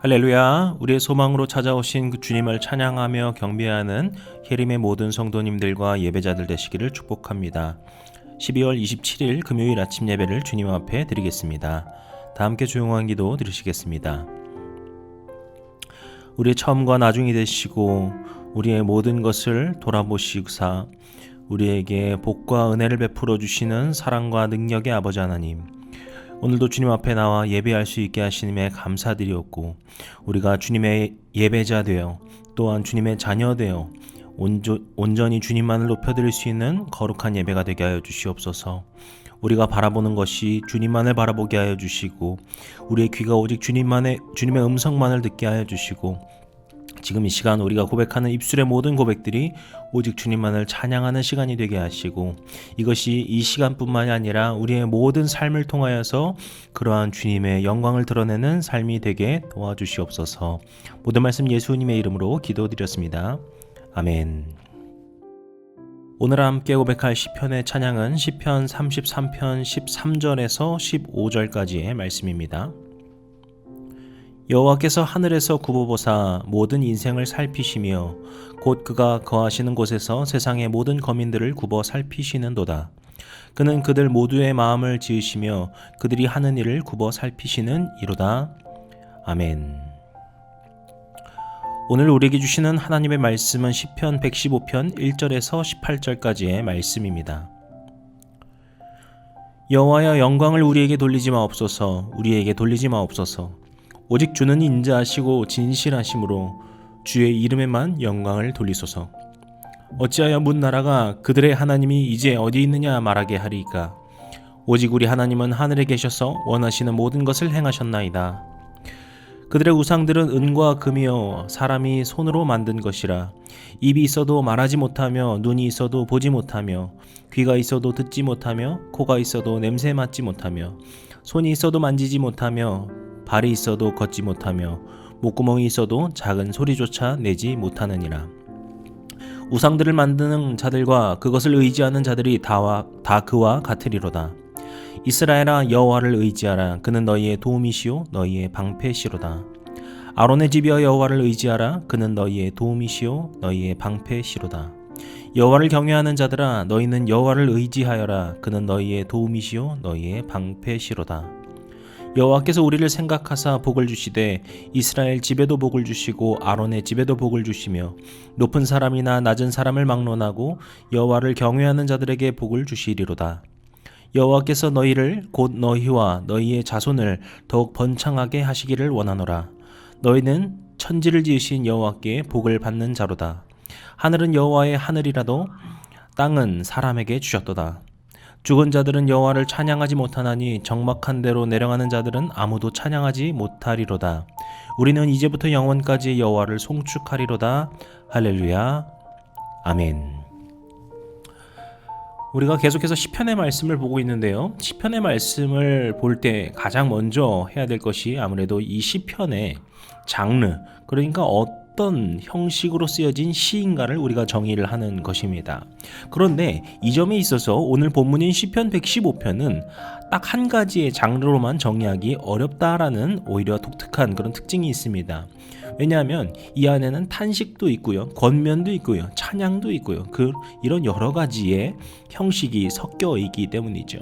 할렐루야. 우리의 소망으로 찾아오신 그 주님을 찬양하며 경배하는 예림의 모든 성도님들과 예배자들 되시기를 축복합니다. 12월 27일 금요일 아침 예배를 주님 앞에 드리겠습니다. 다 함께 조용한 기도 드리시겠습니다. 우리의 처음과 나중이 되시고 우리의 모든 것을 돌아보시사 우리에게 복과 은혜를 베풀어 주시는 사랑과 능력의 아버지 하나님, 오늘도 주님 앞에 나와 예배할 수 있게 하시님에 감사드리옵고, 우리가 주님의 예배자 되어 또한 주님의 자녀 되어 온전히 주님만을 높여드릴 수 있는 거룩한 예배가 되게 하여 주시옵소서. 우리가 바라보는 것이 주님만을 바라보게 하여 주시고, 우리의 귀가 오직 주님의 음성만을 듣게 하여 주시고, 지금 이 시간 우리가 고백하는 입술의 모든 고백들이 오직 주님만을 찬양하는 시간이 되게 하시고, 이것이 이 시간뿐만이 아니라 우리의 모든 삶을 통하여서 그러한 주님의 영광을 드러내는 삶이 되게 도와주시옵소서. 모든 말씀 예수님의 이름으로 기도드렸습니다. 아멘. 오늘 함께 고백할 시편의 찬양은 시편 33편 13절에서 15절까지의 말씀입니다. 여호와께서 하늘에서 굽어보사 모든 인생을 살피시며 곧 그가 거하시는 곳에서 세상의 모든 거민들을 굽어 살피시는도다. 그는 그들 모두의 마음을 지으시며 그들이 하는 일을 굽어 살피시는 이로다. 아멘. 오늘 우리에게 주시는 하나님의 말씀은 시편 115편 1절에서 18절까지의 말씀입니다. 여호와여, 영광을 우리에게 돌리지 마옵소서. 우리에게 돌리지 마옵소서. 오직 주는 인자하시고 진실하심으로 주의 이름에만 영광을 돌리소서. 어찌하여 문 나라가 그들의 하나님이 이제 어디 있느냐 말하게 하리이까. 오직 우리 하나님은 하늘에 계셔서 원하시는 모든 것을 행하셨나이다. 그들의 우상들은 은과 금이요 사람이 손으로 만든 것이라. 입이 있어도 말하지 못하며 눈이 있어도 보지 못하며 귀가 있어도 듣지 못하며 코가 있어도 냄새 맡지 못하며 손이 있어도 만지지 못하며 발이 있어도 걷지 못하며 목구멍이 있어도 작은 소리조차 내지 못하느니라. 우상들을 만드는 자들과 그것을 의지하는 자들이 다 그와 같으리로다. 이스라엘아, 여호와를 의지하라. 그는 너희의 도움이시요 너희의 방패시로다. 아론의 집이여, 여호와를 의지하라. 그는 너희의 도움이시요 너희의 방패시로다. 여호와를 경외하는 자들아, 너희는 여호와를 의지하여라. 그는 너희의 도움이시요 너희의 방패시로다. 여호와께서 우리를 생각하사 복을 주시되 이스라엘 집에도 복을 주시고 아론의 집에도 복을 주시며 높은 사람이나 낮은 사람을 막론하고 여호와를 경외하는 자들에게 복을 주시리로다. 여호와께서 너희를 곧 너희와 너희의 자손을 더욱 번창하게 하시기를 원하노라. 너희는 천지를 지으신 여호와께 복을 받는 자로다. 하늘은 여호와의 하늘이라도 땅은 사람에게 주셨도다. 죽은 자들은 여호와를 찬양하지 못하나니 적막한 데로 내려가는 자들은 아무도 찬양하지 못하리로다. 우리는 이제부터 영원까지 여호와를 송축하리로다. 할렐루야. 아멘. 우리가 계속해서 시편의 말씀을 보고 있는데요. 시편의 말씀을 볼 때 가장 먼저 해야 될 것이 아무래도 이 시편의 장르, 그러니까 어떤 형식으로 쓰여진 시인가를 우리가 정의를 하는 것입니다. 그런데 이 점에 있어서 오늘 본문인 시편 115편은 딱 한 가지의 장르로만 정의하기 어렵다라는 오히려 독특한 그런 특징이 있습니다. 왜냐하면 이 안에는 탄식도 있고요, 권면도 있고요, 찬양도 있고요, 이런 여러 가지의 형식이 섞여 있기 때문이죠.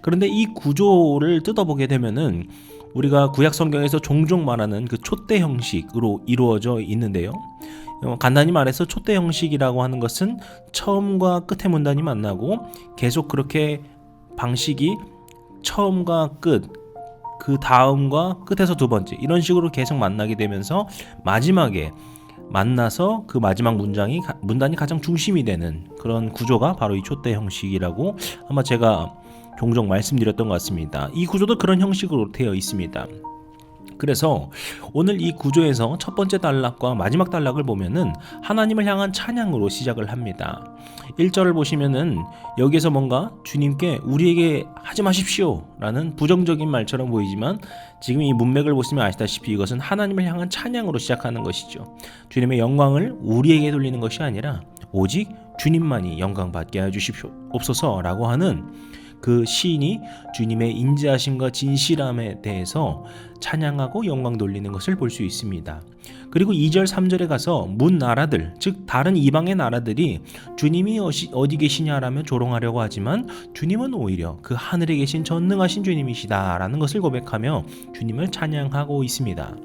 그런데 이 구조를 뜯어보게 되면은 우리가 구약 성경에서 종종 말하는 그 촛대 형식으로 이루어져 있는데요. 간단히 말해서 촛대 형식이라고 하는 것은 처음과 끝의 문단이 만나고 계속 그렇게 방식이 처음과 끝, 그 다음과 끝에서 두 번째, 이런 식으로 계속 만나게 되면서 마지막에 만나서 그 마지막 문단이 가장 중심이 되는 그런 구조가 바로 이 촛대 형식이라고 아마 제가 종종 말씀드렸던 것 같습니다. 이 구조도 그런 형식으로 되어 있습니다. 그래서 오늘 이 구조에서 첫 번째 단락과 마지막 단락을 보면은 하나님을 향한 찬양으로 시작을 합니다. 1절을 보시면은 여기에서 뭔가 주님께 우리에게 하지 마십시오 라는 부정적인 말처럼 보이지만, 지금 이 문맥을 보시면 아시다시피 이것은 하나님을 향한 찬양으로 시작하는 것이죠. 주님의 영광을 우리에게 돌리는 것이 아니라 오직 주님만이 영광받게 해 주십시옵소서 라고 하는 그 시인이 주님의 인자하심과 진실함에 대해서 찬양하고 영광 돌리는 것을 볼 수 있습니다. 그리고 2절 3절에 가서 문 나라들, 즉 다른 이방의 나라들이 주님이 어디 계시냐라며 조롱하려고 하지만 주님은 오히려 그 하늘에 계신 전능하신 주님이시다라는 것을 고백하며 주님을 찬양하고 있습니다.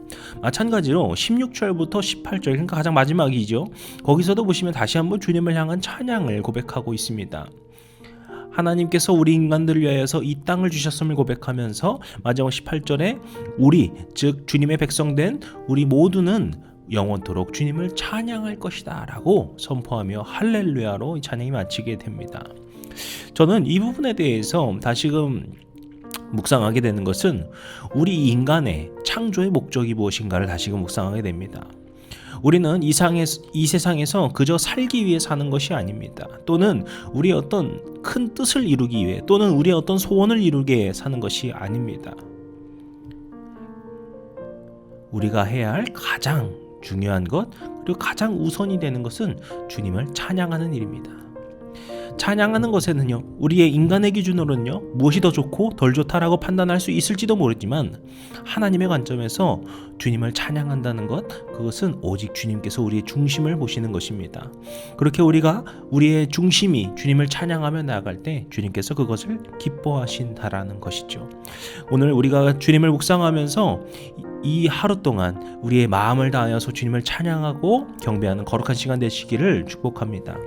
마찬가지로 16절부터 18절, 그러니까 가장 마지막이죠. 거기서도 보시면 다시 한번 주님을 향한 찬양을 고백하고 있습니다. 하나님께서 우리 인간들을 위하여서 이 땅을 주셨음을 고백하면서 마지막 18절에 우리, 즉 주님의 백성된 우리 모두는 영원토록 주님을 찬양할 것이다 라고 선포하며 할렐루야로 찬양이 마치게 됩니다. 저는 이 부분에 대해서 다시금 묵상하게 되는 것은 우리 인간의 창조의 목적이 무엇인가를 다시금 묵상하게 됩니다. 우리는 이 세상에서 그저 살기 위해 사는 것이 아닙니다. 또는 우리의 어떤 큰 뜻을 이루기 위해, 또는 우리의 어떤 소원을 이루기 위해 사는 것이 아닙니다. 우리가 해야 할 가장 중요한 것, 그리고 가장 우선이 되는 것은 주님을 찬양하는 일입니다. 찬양하는 것에는요, 우리의 인간의 기준으로는요, 무엇이 더 좋고 덜 좋다라고 판단할 수 있을지도 모르지만 하나님의 관점에서 주님을 찬양한다는 것, 그것은 오직 주님께서 우리의 중심을 보시는 것입니다. 그렇게 우리가 우리의 중심이 주님을 찬양하며 나아갈 때 주님께서 그것을 기뻐하신다라는 것이죠. 오늘 우리가 주님을 묵상하면서 이 하루 동안 우리의 마음을 다하여서 주님을 찬양하고 경배하는 거룩한 시간 되시기를 축복합니다.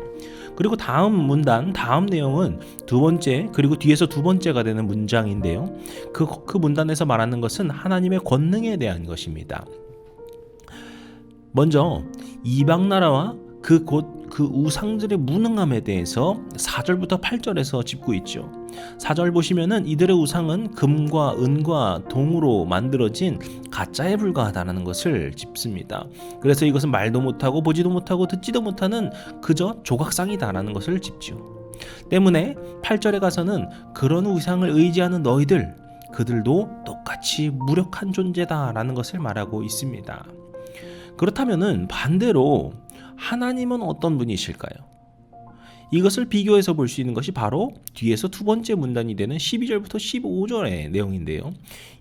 그리고 다음 문단, 다음 내용은 두 번째, 그리고 뒤에서 두 번째가 되는 문장인데요. 그 문단에서 말하는 것은 하나님의 권능에 대한 것입니다. 먼저 이방 나라와 그 우상들의 무능함에 대해서 4절부터 8절에서 짚고 있죠. 4절 보시면은 이들의 우상은 금과 은과 동으로 만들어진 가짜에 불과하다는 것을 짚습니다. 그래서 이것은 말도 못하고 보지도 못하고 듣지도 못하는 그저 조각상이다라는 것을 짚죠. 때문에 8절에 가서는 그런 우상을 의지하는 너희들, 그들도 똑같이 무력한 존재다라는 것을 말하고 있습니다. 그렇다면은 반대로 하나님은 어떤 분이실까요? 이것을 비교해서 볼 수 있는 것이 바로 뒤에서 두 번째 문단이 되는 12절부터 15절의 내용인데요.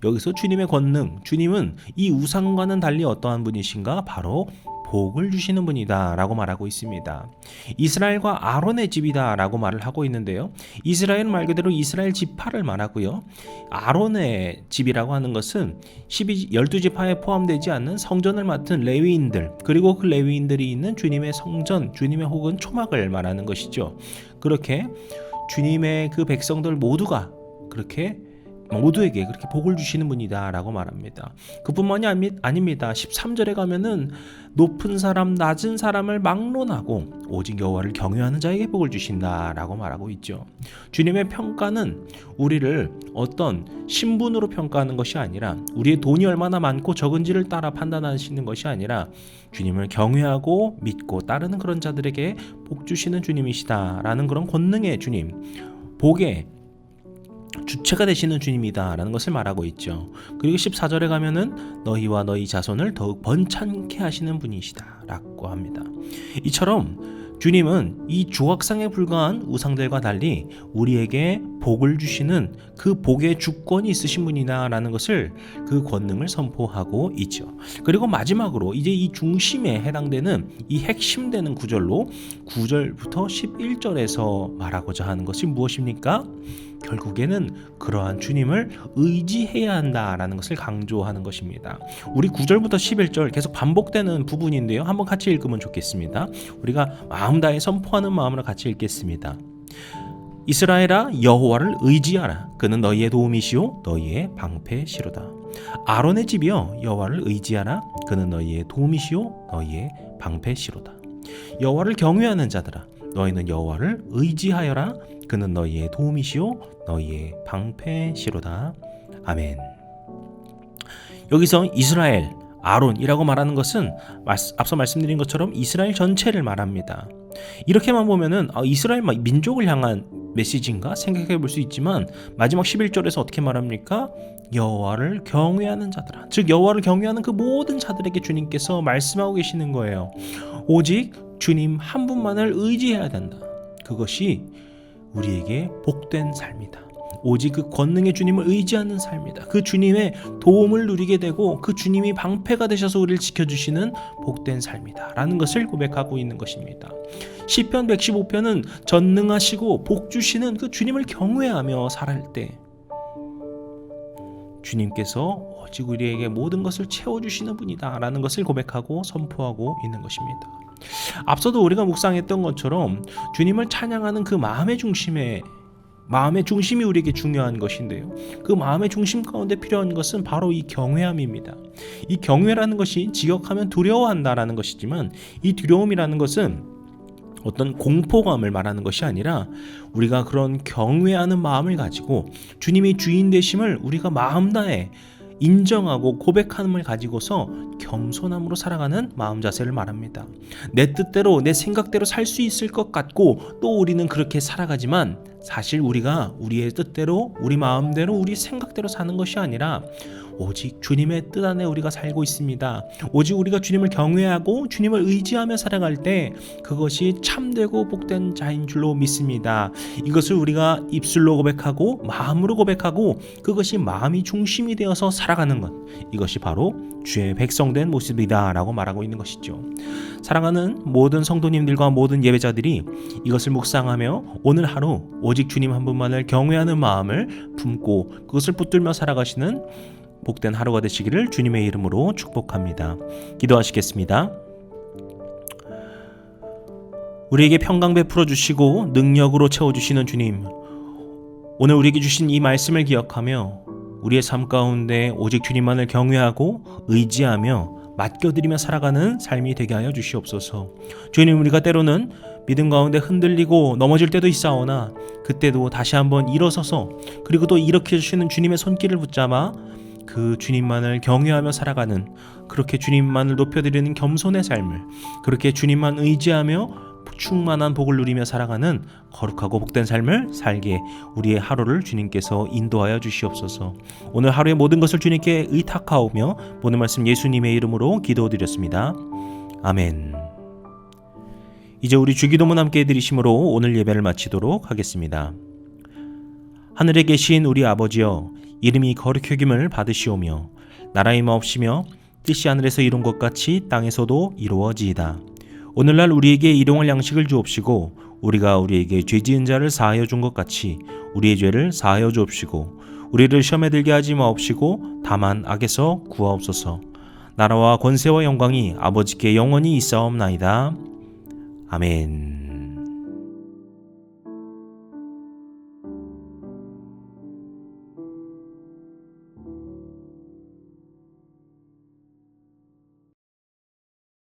여기서 주님의 권능, 주님은 이 우상과는 달리 어떠한 분이신가? 바로 복을 주시는 분이다 라고 말하고 있습니다. 이스라엘과 아론의 집이다 라고 말을 하고 있는데요. 이스라엘은 말 그대로 이스라엘 지파를 말하고요. 아론의 집이라고 하는 것은 12지파에 포함되지 않는 성전을 맡은 레위인들, 그리고 그 레위인들이 있는 주님의 성전, 주님의 혹은 초막을 말하는 것이죠. 그렇게 주님의 그 백성들 모두가 모두에게 그렇게 복을 주시는 분이다 라고 말합니다. 그뿐만이 아닙니다. 13절에 가면은 높은 사람 낮은 사람을 막론하고 오직 여호와를 경외하는 자에게 복을 주신다 라고 말하고 있죠. 주님의 평가는 우리를 어떤 신분으로 평가하는 것이 아니라, 우리의 돈이 얼마나 많고 적은지를 따라 판단하시는 것이 아니라 주님을 경외하고 믿고 따르는 그런 자들에게 복 주시는 주님이시다 라는 그런 권능의 주님, 복의 주체가 되시는 주님이다 라는 것을 말하고 있죠. 그리고 14절에 가면은 너희와 너희 자손을 더욱 번창케 하시는 분이시다 라고 합니다. 이처럼 주님은 이 조각상에 불과한 우상들과 달리 우리에게 복을 주시는 그 복의 주권이 있으신 분이다 라는 것을, 그 권능을 선포하고 있죠. 그리고 마지막으로 이제 이 중심에 해당되는 이 핵심되는 구절로 9절부터 11절에서 말하고자 하는 것이 무엇입니까? 결국에는 그러한 주님을 의지해야 한다라는 것을 강조하는 것입니다. 우리 9절부터 11절 계속 반복되는 부분인데요. 한번 같이 읽으면 좋겠습니다. 우리가 마음 다해 선포하는 마음으로 같이 읽겠습니다. 이스라엘아, 여호와를 의지하라. 그는 너희의 도움이시오 너희의 방패시로다. 아론의 집이여, 여호와를 의지하라. 그는 너희의 도움이시오 너희의 방패시로다. 여호와를 경외하는 자들아, 너희는 여호와를 의지하여라. 그는 너희의 도움이시오 너희의 방패시로다. 아멘. 여기서 이스라엘, 아론이라고 말하는 것은 앞서 말씀드린 것처럼 이스라엘 전체를 말합니다. 이렇게만 보면은 이스라엘 민족을 향한 메시지인가 생각해 볼 수 있지만 마지막 11절에서 어떻게 말합니까? 여호와를 경외하는 자들아, 즉 여호와를 경외하는 그 모든 자들에게 주님께서 말씀하고 계시는 거예요. 오직 주님 한 분만을 의지해야 된다. 그것이 우리에게 복된 삶이다. 오직 그 권능의 주님을 의지하는 삶이다. 그 주님의 도움을 누리게 되고 그 주님이 방패가 되셔서 우리를 지켜주시는 복된 삶이다 라는 것을 고백하고 있는 것입니다. 시편 115편은 전능하시고 복 주시는 그 주님을 경외하며 살아갈 때 주님께서 오직 우리에게 모든 것을 채워주시는 분이다 라는 것을 고백하고 선포하고 있는 것입니다. 앞서도 우리가 묵상했던 것처럼 주님을 찬양하는 그 마음의 중심이 우리에게 중요한 것인데요. 그 마음의 중심 가운데 필요한 것은 바로 이 경외함입니다. 이 경외라는 것이 직역하면 두려워한다라는 것이지만 이 두려움이라는 것은 어떤 공포감을 말하는 것이 아니라 우리가 그런 경외하는 마음을 가지고 주님이 주인 되심을 우리가 마음 다해 인정하고 고백함을 가지고서 겸손함으로 살아가는 마음 자세를 말합니다. 내 뜻대로 내 생각대로 살 수 있을 것 같고 또 우리는 그렇게 살아가지만 사실 우리가 우리의 뜻대로 우리 마음대로 우리 생각대로 사는 것이 아니라 오직 주님의 뜻 안에 우리가 살고 있습니다. 오직 우리가 주님을 경외하고 주님을 의지하며 살아갈 때 그것이 참되고 복된 자인 줄로 믿습니다. 이것을 우리가 입술로 고백하고 마음으로 고백하고 그것이 마음이 중심이 되어서 살아가는 것, 이것이 바로 주의 백성된 모습이다 라고 말하고 있는 것이죠. 사랑하는 모든 성도님들과 모든 예배자들이 이것을 묵상하며 오늘 하루 오직 주님 한 분만을 경외하는 마음을 품고 그것을 붙들며 살아가시는 복된 하루가 되시기를 주님의 이름으로 축복합니다. 기도하시겠습니다. 우리에게 평강 베풀어 주시고 능력으로 채워주시는 주님, 오늘 우리에게 주신 이 말씀을 기억하며 우리의 삶 가운데 오직 주님만을 경외하고 의지하며 맡겨드리며 살아가는 삶이 되게 하여 주시옵소서. 주님, 우리가 때로는 믿음 가운데 흔들리고 넘어질 때도 있사오나 그때도 다시 한번 일어서서 그리고 또 일으켜 주시는 주님의 손길을 붙잡아 그 주님만을 경외하며 살아가는, 그렇게 주님만을 높여드리는 겸손의 삶을, 그렇게 주님만 의지하며 충만한 복을 누리며 살아가는 거룩하고 복된 삶을 살게 우리의 하루를 주님께서 인도하여 주시옵소서. 오늘 하루의 모든 것을 주님께 의탁하오며 모든 말씀 예수님의 이름으로 기도드렸습니다. 아멘. 이제 우리 주기도문 함께 드리심으로 오늘 예배를 마치도록 하겠습니다. 하늘에 계신 우리 아버지여, 이름이 거룩히 여김을 받으시오며 나라의 마옵시며 뜻이 하늘에서 이룬 것 같이 땅에서도 이루어지이다. 오늘날 우리에게 일용할 양식을 주옵시고 우리가 우리에게 죄 지은 자를 사하여 준 것 같이 우리의 죄를 사하여 주옵시고 우리를 시험에 들게 하지 마옵시고 다만 악에서 구하옵소서. 나라와 권세와 영광이 아버지께 영원히 있사옵나이다. 아멘.